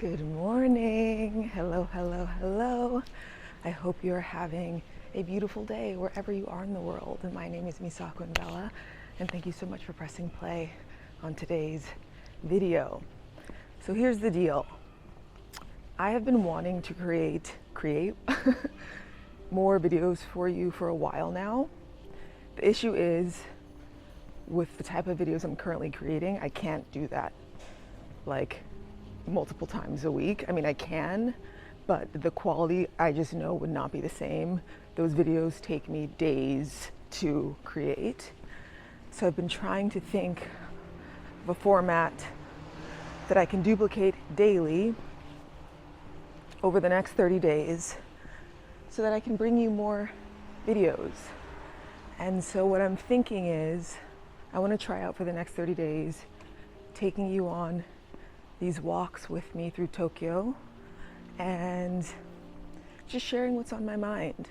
Good morning. Hello, hello, hello. I hope you're having a beautiful day wherever you are in the world. And my name is Misako Envela, and thank you so much for pressing play on today's video. So here's the deal. I have been wanting to create more videos for you for a while now. The issue is with the type of videos I'm currently creating, I can't do that like multiple times a week. I mean, I can, but the quality I just know would not be the same. Those videos take me days to create. So I've been trying to think of a format that I can duplicate daily over the next 30 days so that I can bring you more videos. And so what I'm thinking is I want to try out for the next 30 days taking you on these walks with me through Tokyo and just sharing what's on my mind.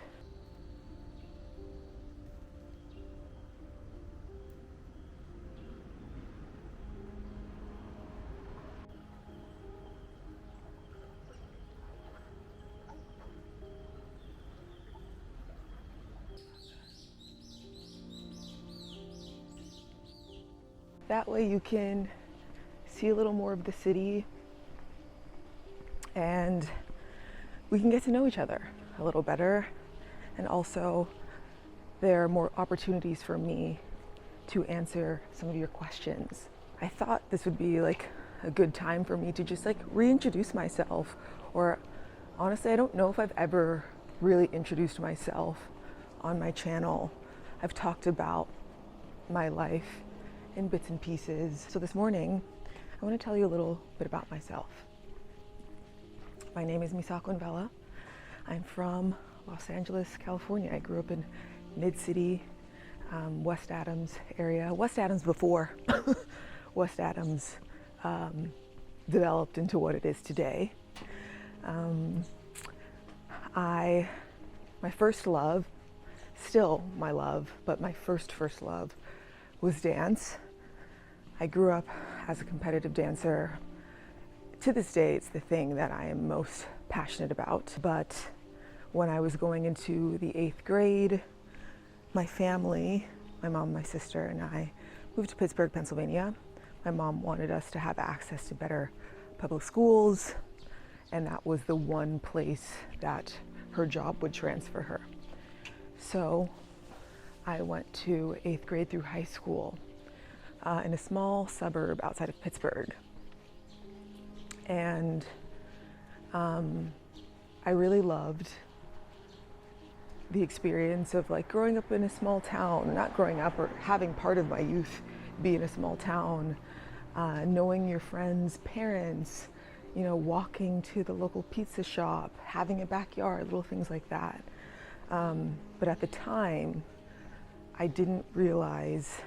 That way you can see a little more of the city and we can get to know each other a little better. And also there are more opportunities for me to answer some of your questions. I thought this would be like a good time for me to just like reintroduce myself, or honestly, I don't know if I've ever really introduced myself on my channel. I've talked about my life in bits and pieces. So this morning, I want to tell you a little bit about myself. My name is Misako Envela. I'm from Los Angeles, California. I grew up in Mid-City, West Adams area. West Adams before West Adams developed into what it is today. My first love, still my love, but my first love was dance. I grew up as a competitive dancer. To this day, it's the thing that I am most passionate about. But when I was going into the 8th grade, my family, my mom, my sister, and I moved to Pittsburgh, Pennsylvania. My mom wanted us to have access to better public schools, and that was the one place that her job would transfer her. So I went to 8th grade through high school in a small suburb outside of Pittsburgh. And I really loved the experience of like growing up in a small town, not growing up, or having part of my youth be in a small town, knowing your friends' parents, you know, walking to the local pizza shop, having a backyard, little things like that. But at the time, I didn't realize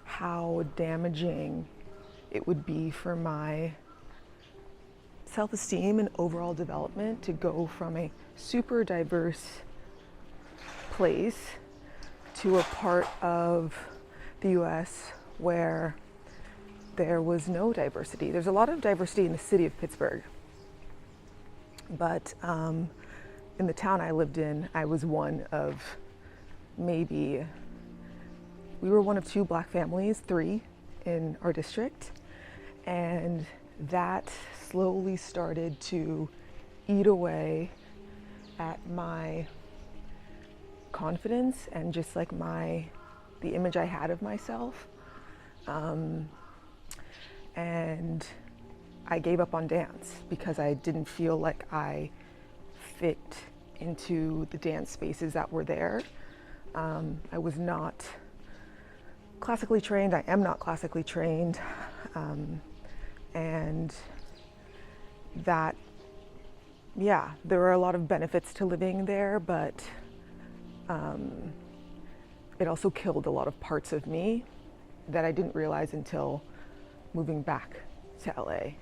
how damaging it would be for my self-esteem and overall development to go from a super diverse place to a part of the US where there was no diversity. There's a lot of diversity in the city of Pittsburgh, but in the town I lived in, I was one of maybe, we were one of 2 black families, 3 in our district, and that slowly started to eat away at my confidence and just like the image I had of myself. And I gave up on dance because I didn't feel like I fit into the dance spaces that were there. I was not classically trained. I am not classically trained. And that, yeah, there are a lot of benefits to living there, but it also killed a lot of parts of me that I didn't realize until moving back to LA.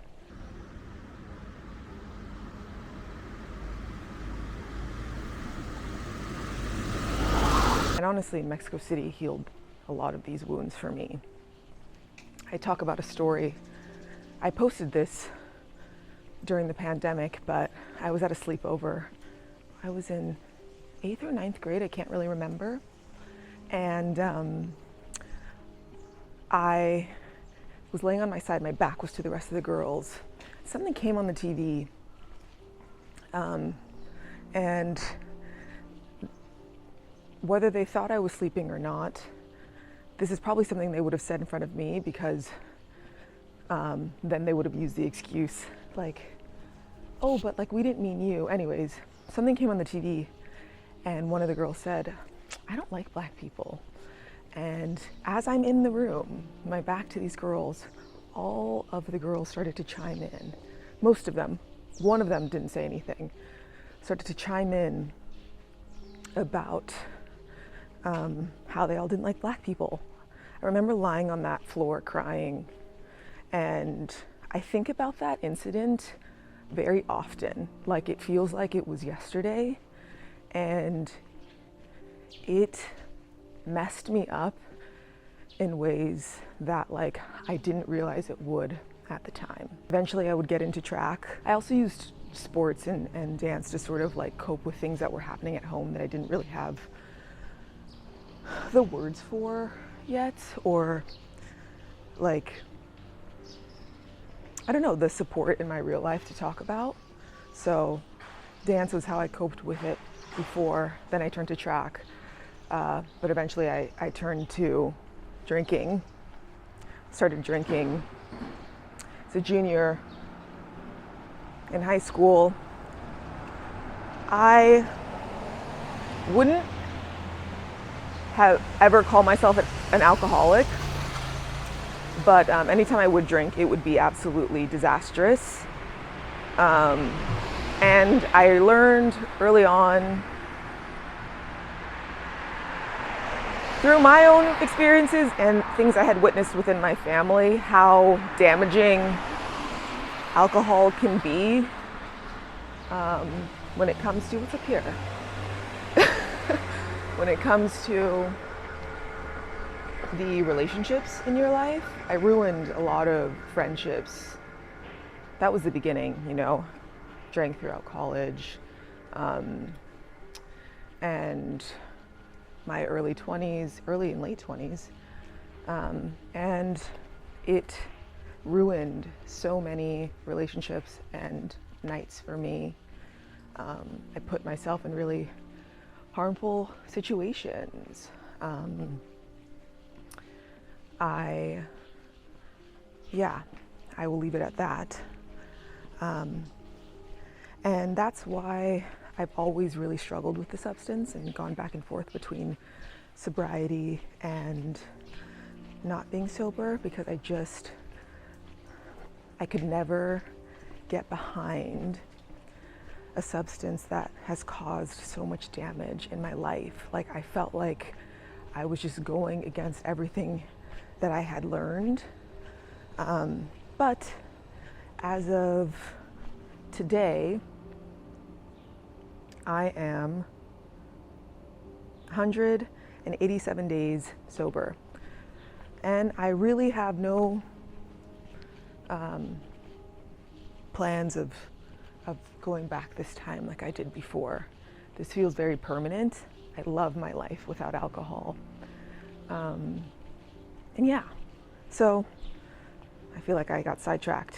And honestly, Mexico City healed a lot of these wounds for me. I talk about a story. I posted this during the pandemic, but I was at a sleepover. I was in 8th or 9th grade, I can't really remember. And I was laying on my side, my back was to the rest of the girls. Something came on the TV, and whether they thought I was sleeping or not, this is probably something they would have said in front of me, because then they would have used the excuse like, oh, but like we didn't mean you. Anyways, something came on the TV and one of the girls said, I don't like black people. And as I'm in the room, my back to these girls, all of the girls started to chime in. Most of them, one of them didn't say anything, started to chime in about how they all didn't like black people. I remember lying on that floor crying, and I think about that incident very often. Like, it feels like it was yesterday, and it messed me up in ways that like I didn't realize it would at the time. Eventually I would get into track. I also used sports and dance to sort of like cope with things that were happening at home that I didn't really have the words for yet, or like, I don't know, the support in my real life to talk about. So dance was how I coped with it before. Then I turned to track, but eventually I turned to drinking, started drinking as a junior in high school. I wouldn't have ever called myself an alcoholic, but anytime I would drink, it would be absolutely disastrous. And I learned early on, through my own experiences and things I had witnessed within my family, how damaging alcohol can be when it comes to, what's up here? When it comes to the relationships in your life. I ruined a lot of friendships. That was the beginning, you know, drank throughout college, and my early and late 20s, and it ruined so many relationships and nights for me. I put myself in really harmful situations. I will leave it at that. And that's why I've always really struggled with the substance and gone back and forth between sobriety and not being sober, because I could never get behind a substance that has caused so much damage in my life. Like, I felt like I was just going against everything that I had learned. But as of today, I am 187 days sober. And I really have no plans of going back this time like I did before. This feels very permanent. I love my life without alcohol. And yeah, so I feel like I got sidetracked.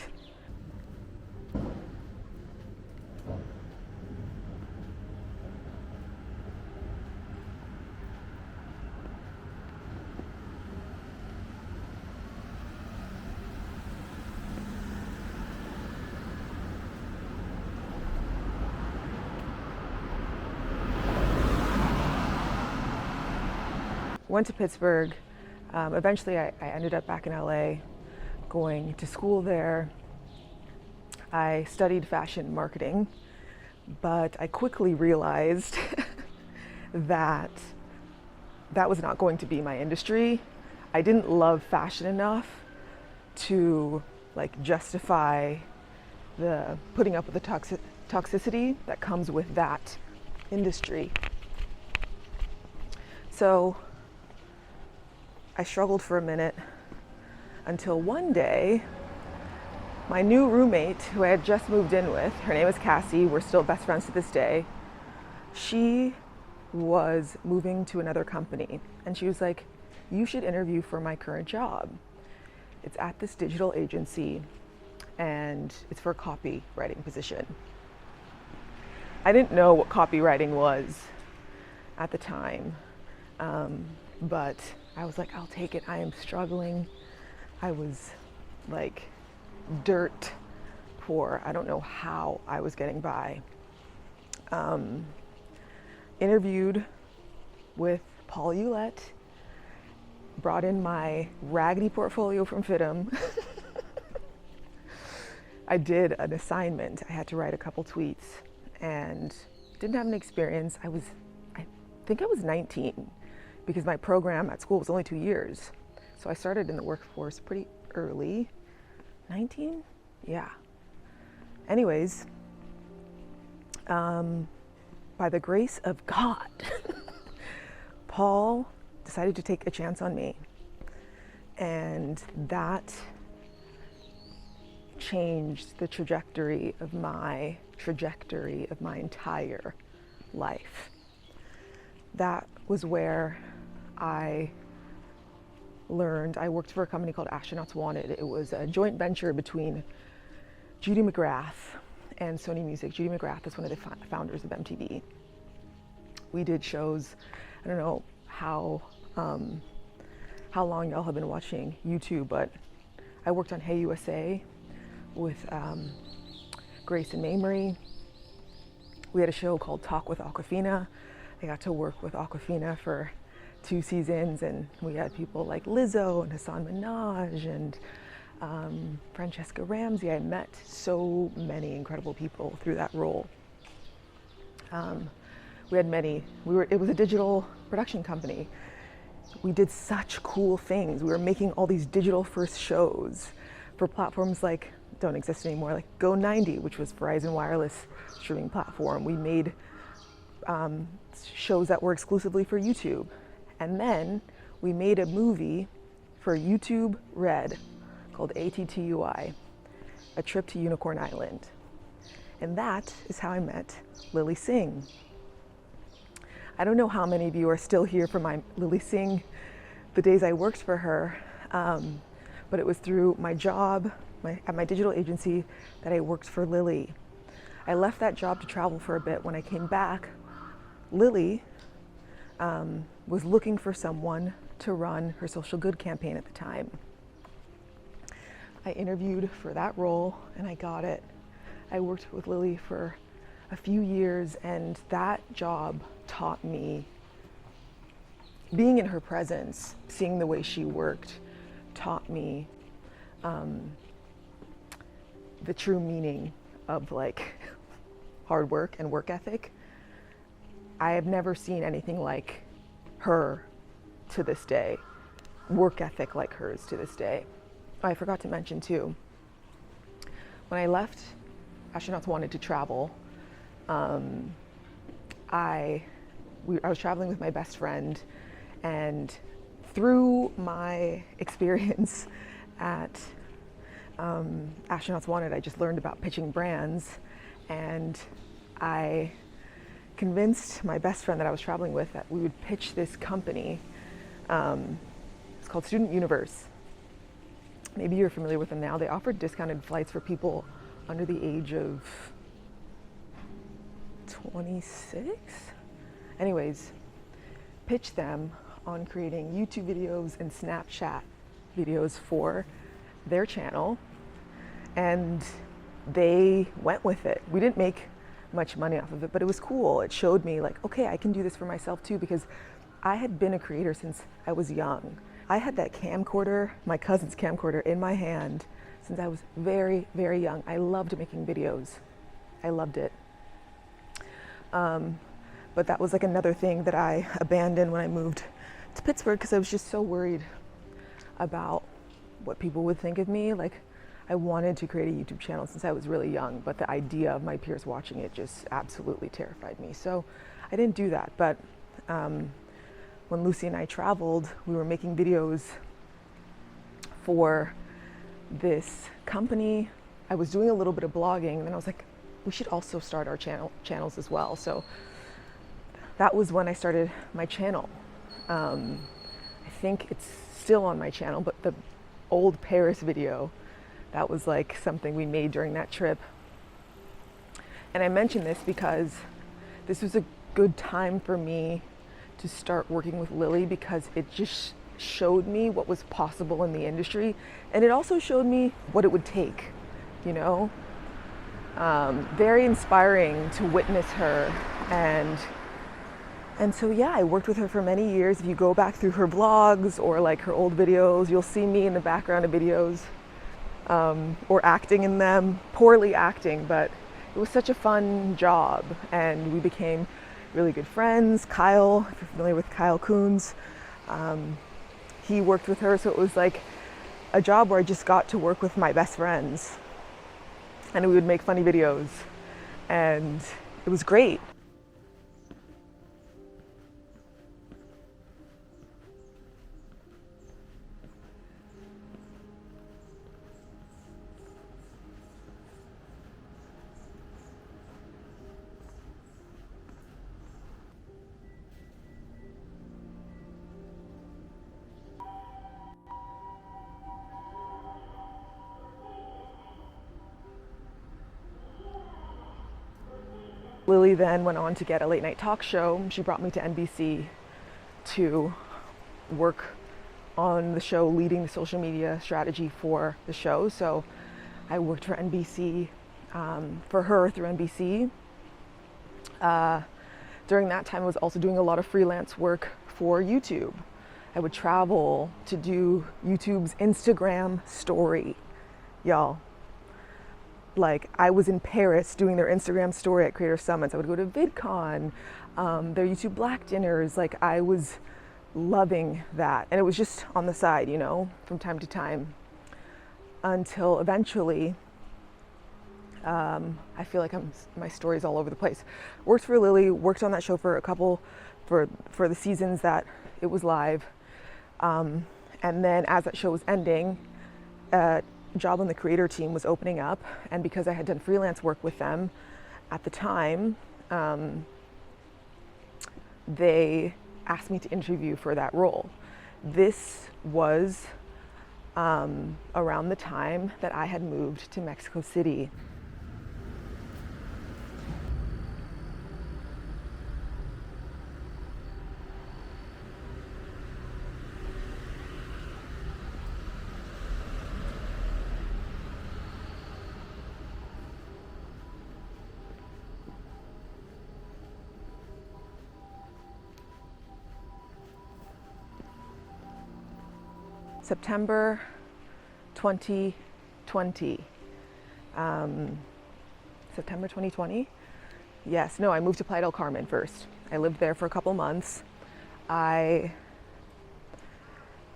Went to Pittsburgh. Eventually I ended up back in LA, going to school there. I studied fashion marketing, but I quickly realized that was not going to be my industry. I didn't love fashion enough to like justify the putting up with the toxicity that comes with that industry. So I struggled for a minute until one day my new roommate, who I had just moved in with, her name is Cassie, we're still best friends to this day. She was moving to another company, and she was like, you should interview for my current job. It's at this digital agency, and it's for a copywriting position. I didn't know what copywriting was at the time, but I was like, I'll take it. I am struggling. I was like dirt poor. I don't know how I was getting by. Interviewed with Paul Hewlett, brought in my raggedy portfolio from FITM. I did an assignment. I had to write a couple tweets and didn't have an experience. I think I was 19 because my program at school was only 2 years. So I started in the workforce pretty early. 19? Yeah. Anyways, by the grace of God, Paul decided to take a chance on me. And that changed the trajectory of my entire life. That was where I learned. I worked for a company called Astronauts Wanted. It was a joint venture between Judy McGrath and Sony Music. Judy McGrath is one of the founders of MTV. We did shows. I don't know how long y'all have been watching YouTube, but I worked on Hey USA with Grace and Mamrie. We had a show called Talk with Awkwafina. I got to work with Awkwafina for 2 seasons, and we had people like Lizzo and Hassan Minaj and Francesca Ramsey. I met so many incredible people through that role. It was a digital production company. We did such cool things. We were making all these digital first shows for platforms like, don't exist anymore, like Go90, which was Verizon Wireless streaming platform. We made shows that were exclusively for YouTube. And then we made a movie for YouTube Red called ATTUI, A Trip to Unicorn Island. And that is how I met Lily Singh. I don't know how many of you are still here for my Lily Singh, the days I worked for her, but it was through my job at my digital agency that I worked for Lily. I left that job to travel for a bit. When I came back, Lily was looking for someone to run her social good campaign at the time. I interviewed for that role and I got it. I worked with Lily for a few years, and that job taught me, being in her presence, seeing the way she worked, taught me the true meaning of like hard work and work ethic. I have never seen anything like her to this day, work ethic like hers to this day. I forgot to mention too, when I left Astronauts Wanted to travel, I was traveling with my best friend, and through my experience at Astronauts Wanted, I just learned about pitching brands, and I convinced my best friend that I was traveling with that we would pitch this company. It's called Student Universe. Maybe you're familiar with them now. They offered discounted flights for people under the age of 26? Anyways, pitched them on creating YouTube videos and Snapchat videos for their channel, and they went with it. We didn't make much money off of it, but it was cool. It showed me like, okay, I can do this for myself too, because I had been a creator since I was young. I had that camcorder, my cousin's camcorder, in my hand since I was very, very young. I loved making videos. I loved it. But that was like another thing that I abandoned when I moved to Pittsburgh, because I was just so worried about what people would think of me. Like, I wanted to create a YouTube channel since I was really young, but the idea of my peers watching it just absolutely terrified me. So I didn't do that. But when Lucy and I traveled, we were making videos for this company I was doing a little bit of blogging, and then I was like, we should also start our channels as well. So that was when I started my channel. I think it's still on my channel, but the old Paris video, that was like something we made during that trip. And I mention this because this was a good time for me to start working with Lily, because it just showed me what was possible in the industry, and it also showed me what it would take, you know. Very inspiring to witness her, and so yeah, I worked with her for many years. If you go back through her vlogs or like her old videos, you'll see me in the background of videos, or acting in them, poorly acting, but it was such a fun job, and we became really good friends. Kyle, if you're familiar with Kyle Coons, he worked with her, so it was like a job where I just got to work with my best friends, and we would make funny videos, and it was great. Lily then went on to get a late night talk show. She brought me to NBC to work on the show, leading the social media strategy for the show. So I worked for NBC, for her through NBC. During that time, I was also doing a lot of freelance work for YouTube. I would travel to do YouTube's Instagram story, y'all. Like, I was in Paris doing their Instagram story at Creator Summits. I would go to VidCon, their YouTube Black dinners. Like, I was loving that. And it was just on the side, you know, from time to time, until eventually, I feel like my story's all over the place. Worked for Lily, worked on that show for for the seasons that it was live. And then as that show was ending, job on the creator team was opening up, and because I had done freelance work with them at the time, they asked me to interview for that role. This was around the time that I had moved to Mexico City. September 2020. September 2020? Yes, no, I moved to Playa del Carmen first. I lived there for a couple months. It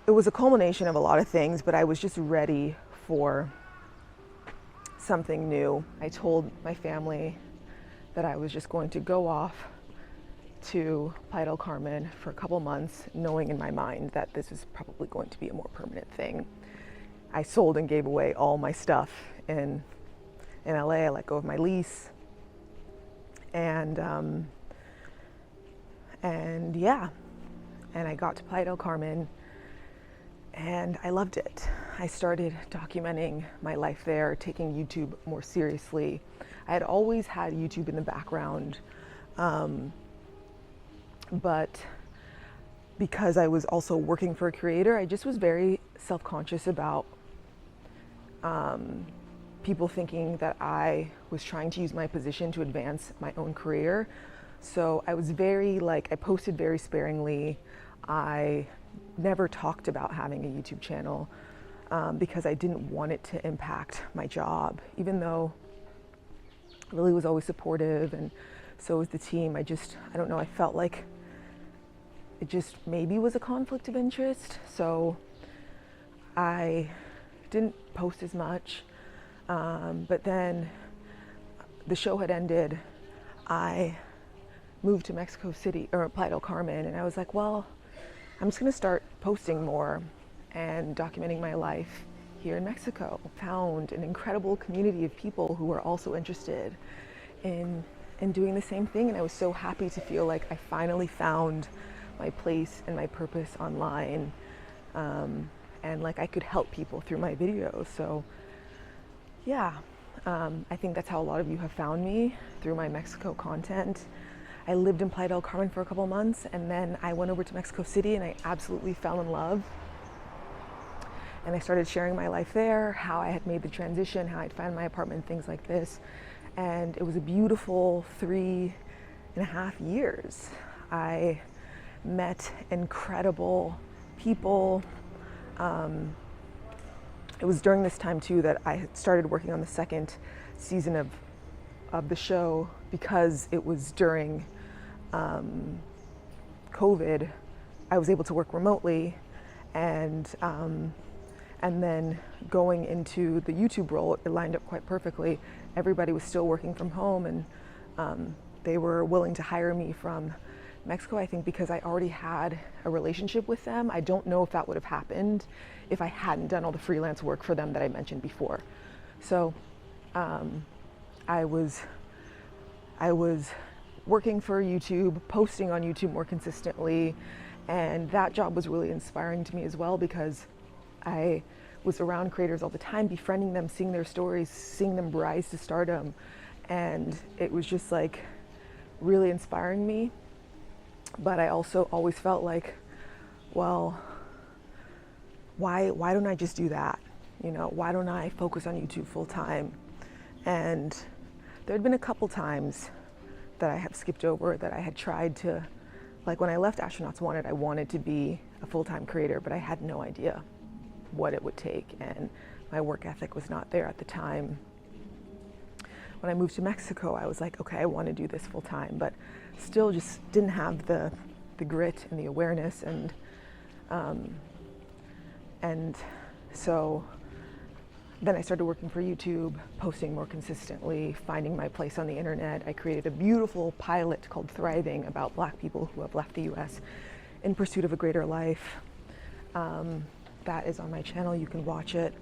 was a culmination of a lot of things, but I was just ready for something new. I told my family that I was just going to go off to Playa del Carmen for a couple months, knowing in my mind that this is probably going to be a more permanent thing. I sold and gave away all my stuff in LA. I let go of my lease, and yeah, and I got to Playa del Carmen, and I loved it. I started documenting my life there, taking YouTube more seriously. I had always had YouTube in the background, but because I was also working for a creator, I just was very self-conscious about people thinking that I was trying to use my position to advance my own career. So I was very, I posted very sparingly. I never talked about having a YouTube channel because I didn't want it to impact my job, even though Lily was always supportive and so was the team. I don't know, I felt like it just maybe was a conflict of interest. So I didn't post as much. But then the show had ended. I moved to Mexico City, or Playa del Carmen, and I was like, well, I'm just gonna start posting more and documenting my life here in Mexico. Found an incredible community of people who were also interested in doing the same thing, and I was so happy to feel like I finally found my place and my purpose online, and like I could help people through my videos. So yeah, I think that's how a lot of you have found me, through my Mexico content. I lived in Playa del Carmen for a couple months, and then I went over to Mexico City and I absolutely fell in love. And I started sharing my life there, how I had made the transition, how I'd found my apartment, things like this. And it was a beautiful 3.5 years. I met incredible people. It was during this time too that I had started working on the second season of the show, because it was during COVID. I was able to work remotely, and then going into the YouTube role, it lined up quite perfectly. Everybody was still working from home, and they were willing to hire me from Mexico, I think because I already had a relationship with them. I don't know if that would have happened if I hadn't done all the freelance work for them that I mentioned before. So I was working for YouTube, posting on YouTube more consistently, and that job was really inspiring to me as well, because I was around creators all the time, befriending them, seeing their stories, seeing them rise to stardom, and it was just like really inspiring me. But I also always felt like, well, why don't I just do that? You know, why don't I focus on YouTube full time? And there had been a couple times that I have skipped over, that I had tried to, like when I left Astronauts Wanted, I wanted to be a full-time creator, but I had no idea what it would take, and my work ethic was not there at the time. When I moved to Mexico, I was like, okay, I want to do this full time, but still just didn't have the grit and the awareness, and so then I started working for YouTube, posting more consistently, finding my place on the internet. I created a beautiful pilot called Thriving, about Black people who have left the US in pursuit of a greater life. That is on my channel, you can watch it.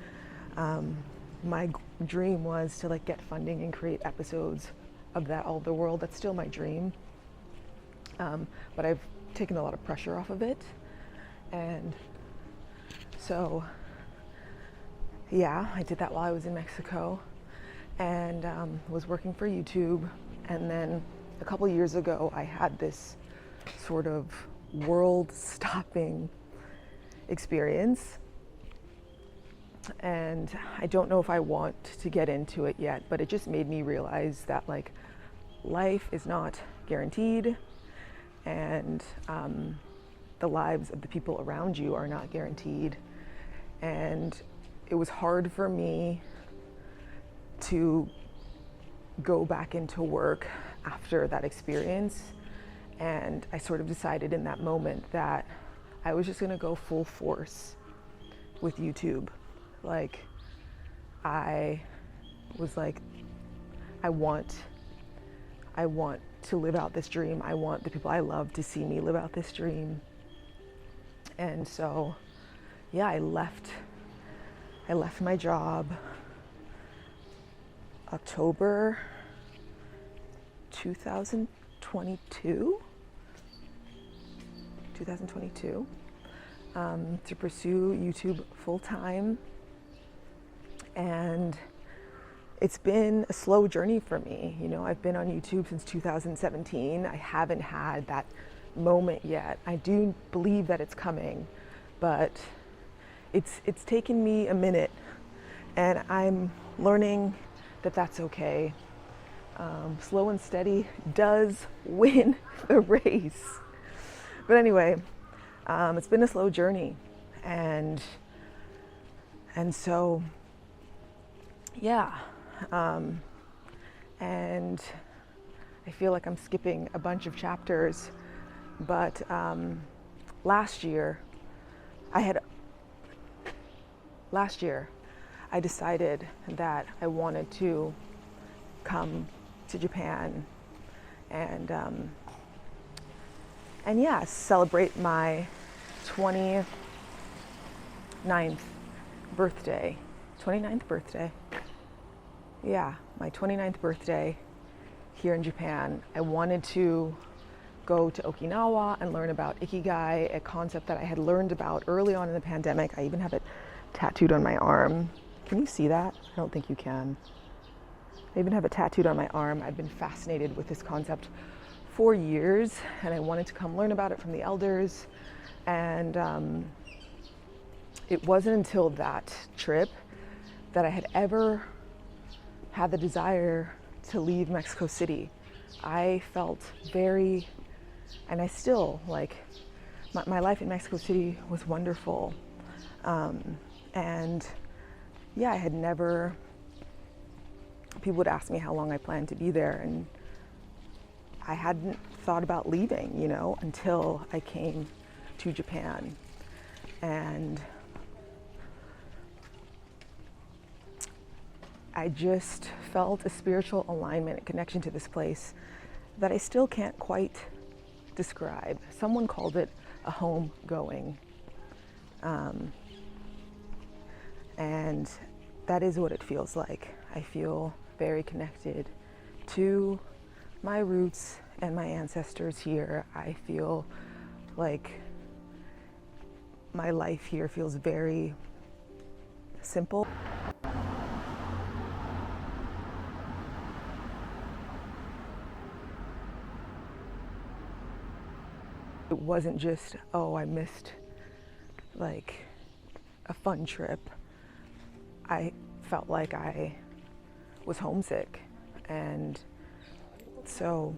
My dream was to like get funding and create episodes of that all over the world. That's still my dream. But I've taken a lot of pressure off of it. And so, yeah, I did that while I was in Mexico, and was working for YouTube. And then a couple years ago, I had this sort of world-stopping experience. And I don't know if I want to get into it yet, but it just made me realize that like life is not guaranteed, and the lives of the people around you are not guaranteed. And it was hard for me to go back into work after that experience. And I sort of decided in that moment that I was just gonna go full force with YouTube. Like, I was like, I want to live out this dream. I want the people I love to see me live out this dream. And so, yeah, I left my job October 2022 to pursue YouTube full time. And it's been a slow journey for me. You know, I've been on YouTube since 2017. I haven't had that moment yet. I do believe that it's coming, but it's taken me a minute, and I'm learning that that's okay. Slow and steady does win the race. But anyway, it's been a slow journey, and so, yeah, and I feel like I'm skipping a bunch of chapters, but last year I decided that I wanted to come to Japan and yeah, celebrate my 29th birthday 29th birthday. Yeah, my 29th birthday here in Japan. I wanted to go to Okinawa and learn about Ikigai, a concept that I had learned about early on in the pandemic. I even have it tattooed on my arm. Can you see that? I don't think you can. I even have it tattooed on my arm. I've been fascinated with this concept for years, and I wanted to come learn about it from the elders. And it wasn't until that trip that I had ever had the desire to leave Mexico City. I felt very, and I still, like, my life in Mexico City was wonderful. And yeah, I had never, people would ask me how long I planned to be there, and I hadn't thought about leaving, you know, until I came to Japan. And I just felt a spiritual alignment and connection to this place that I still can't quite describe. Someone called it a home going. And that is what it feels like. I feel very connected to my roots and my ancestors here. I feel like my life here feels very simple. It wasn't just, oh, I missed like a fun trip. I felt like I was homesick. And so,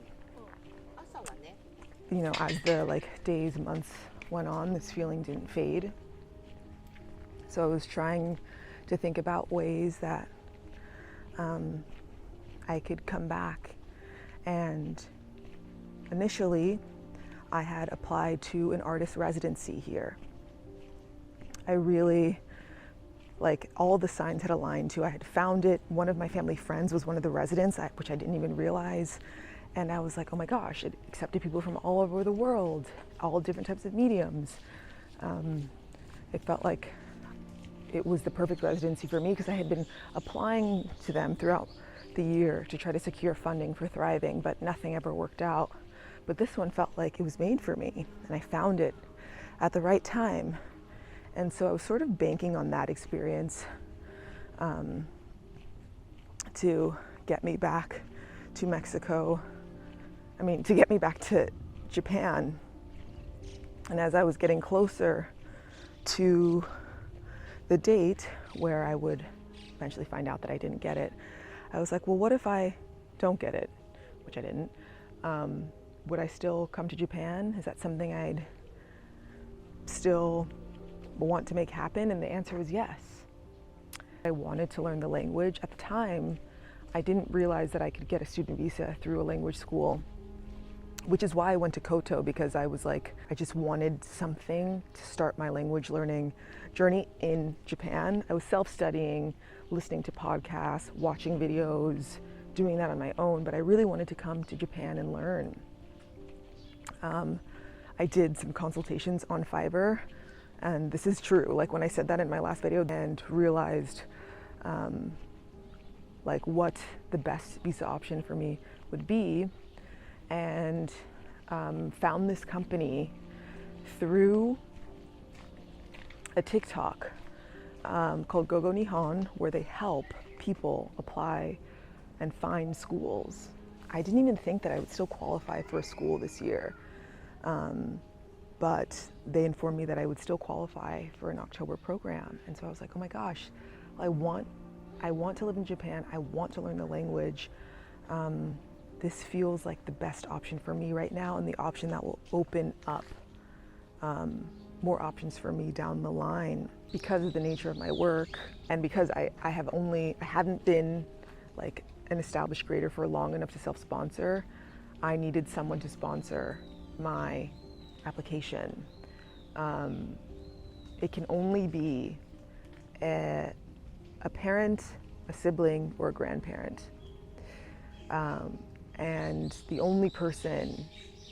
you know, as the like days, months went on, this feeling didn't fade. So I was trying to think about ways that I could come back. And initially, I had applied to an artist residency here. I really, like, all the signs had aligned to. I had found it. One of my family friends was one of the residents, which I didn't even realize. And I was like, oh my gosh, it accepted people from all over the world, all different types of mediums. It felt like it was the perfect residency for me because I had been applying to them throughout the year to try to secure funding for Thriving, but nothing ever worked out. But this one felt like it was made for me, and I found it at the right time. And so I was sort of banking on that experience to get me back to Mexico. To get me back to Japan. And as I was getting closer to the date where I would eventually find out that I didn't get it, I was like, well, what if I don't get it? Which I didn't. Would I still come to Japan? Is that something I'd still want to make happen? And the answer was yes. I wanted to learn the language. At the time, I didn't realize that I could get a student visa through a language school, which is why I went to Koto, because I was like, I just wanted something to start my language learning journey in Japan. I was self-studying, listening to podcasts, watching videos, doing that on my own, but I really wanted to come to Japan and learn. I did some consultations on Fiverr, and this is true. Like when I said that in my last video and realized like what the best visa option for me would be, and found this company through a TikTok called Gogo Nihon, where they help people apply and find schools. I didn't even think that I would still qualify for a school this year, but they informed me that I would still qualify for an October program. And so I was like, oh my gosh, I want to live in Japan. I want to learn the language. This feels like the best option for me right now, and the option that will open up more options for me down the line. Because of the nature of my work, and because I hadn't been like an established creator for long enough to self-sponsor, I needed someone to sponsor my application. It can only be a parent, a sibling, or a grandparent. And the only person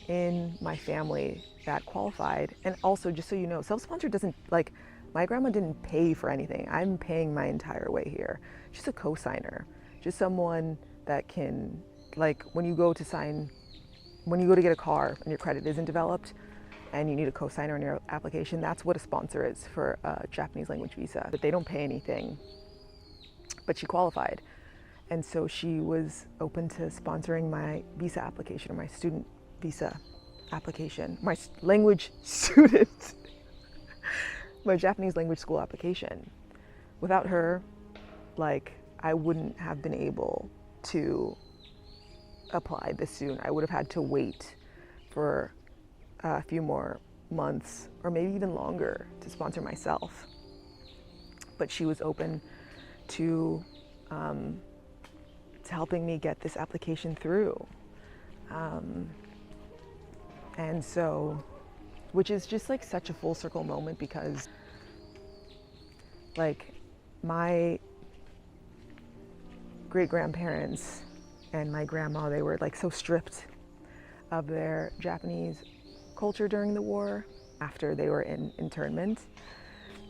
in my family that qualified, and also just so you know, self-sponsor doesn't like My grandma didn't pay for anything. I'm paying my entire way here. Just a co-signer, just someone that can, like when you go to get a car and your credit isn't developed and you need a co-signer on your application, that's what a sponsor is for a Japanese language visa. But they don't pay anything, but she qualified. And so she was open to sponsoring my visa application, or my student visa application, my language student, my Japanese language school application. Without her, like, I wouldn't have been able to apply this soon. I would have had to wait for a few more months or maybe even longer to sponsor myself. But she was open to helping me get this application through. And so, which is just like such a full circle moment, because like my great-grandparents and my grandma, they were like so stripped of their Japanese culture during the war after they were in internment.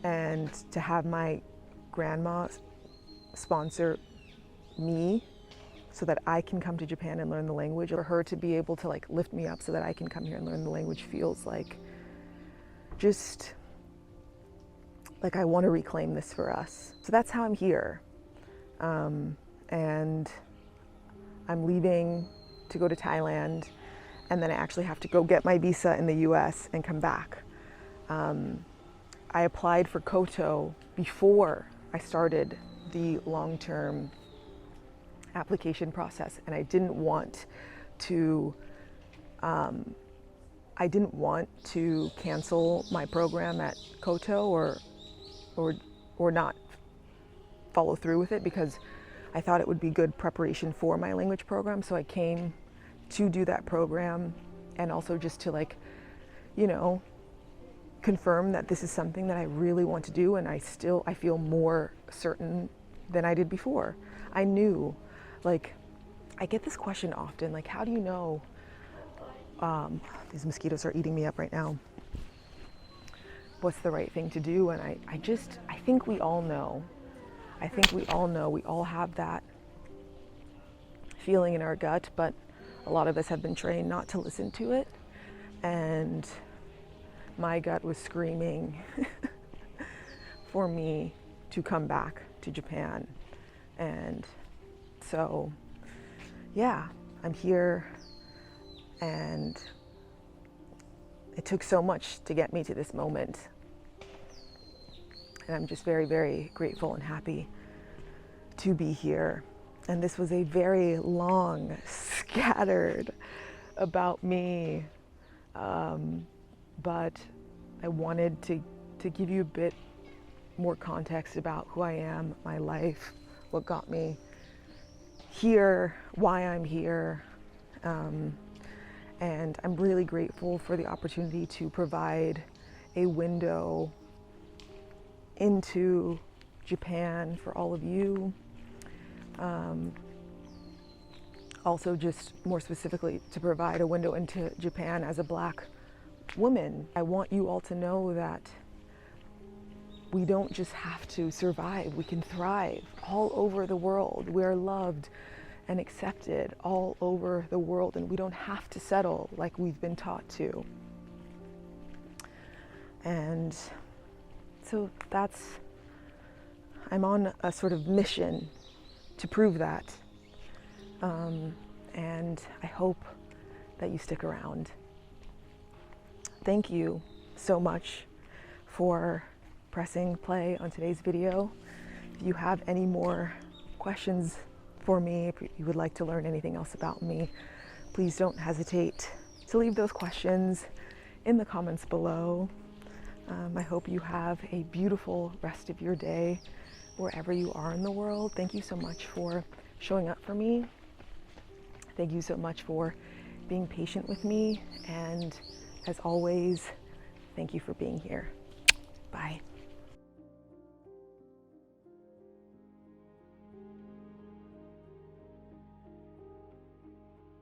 And to have my grandma sponsor me so that I can come to Japan and learn the language, or her to be able to like lift me up so that I can come here and learn the language, feels like just like I want to reclaim this for us. So that's how I'm here. And I'm leaving to go to Thailand, and then I actually have to go get my visa in the US and come back. I applied for Koto before I started the long-term application process, and I didn't want to cancel my program at Koto or not follow through with it, because I thought it would be good preparation for my language program. So I came to do that program, and also just to, like, you know, confirm that this is something that I really want to do, and I feel more certain than I did before. I knew, like, I get this question often, like, how do you know, these mosquitoes are eating me up right now, what's the right thing to do? And I think we all know. I think we all know, we all have that feeling in our gut, but a lot of us have been trained not to listen to it. And my gut was screaming for me to come back to Japan. And so, yeah, I'm here, and it took so much to get me to this moment. And I'm just very, very grateful and happy to be here. And this was a very long, scattered about me, but I wanted to give you a bit more context about who I am, my life, what got me here, why I'm here. And I'm really grateful for the opportunity to provide a window into Japan for all of you. Also, just more specifically, to provide a window into Japan as a Black woman. I want you all to know that we don't just have to survive, we can thrive all over the world. We are loved and accepted all over the world, and we don't have to settle like we've been taught to. And so I'm on a sort of mission to prove that. And I hope that you stick around. Thank you so much for pressing play on today's video. If you have any more questions for me, if you would like to learn anything else about me, please don't hesitate to leave those questions in the comments below. I hope you have a beautiful rest of your day wherever you are in the world. Thank you so much for showing up for me. Thank you so much for being patient with me. And as always, thank you for being here. Bye.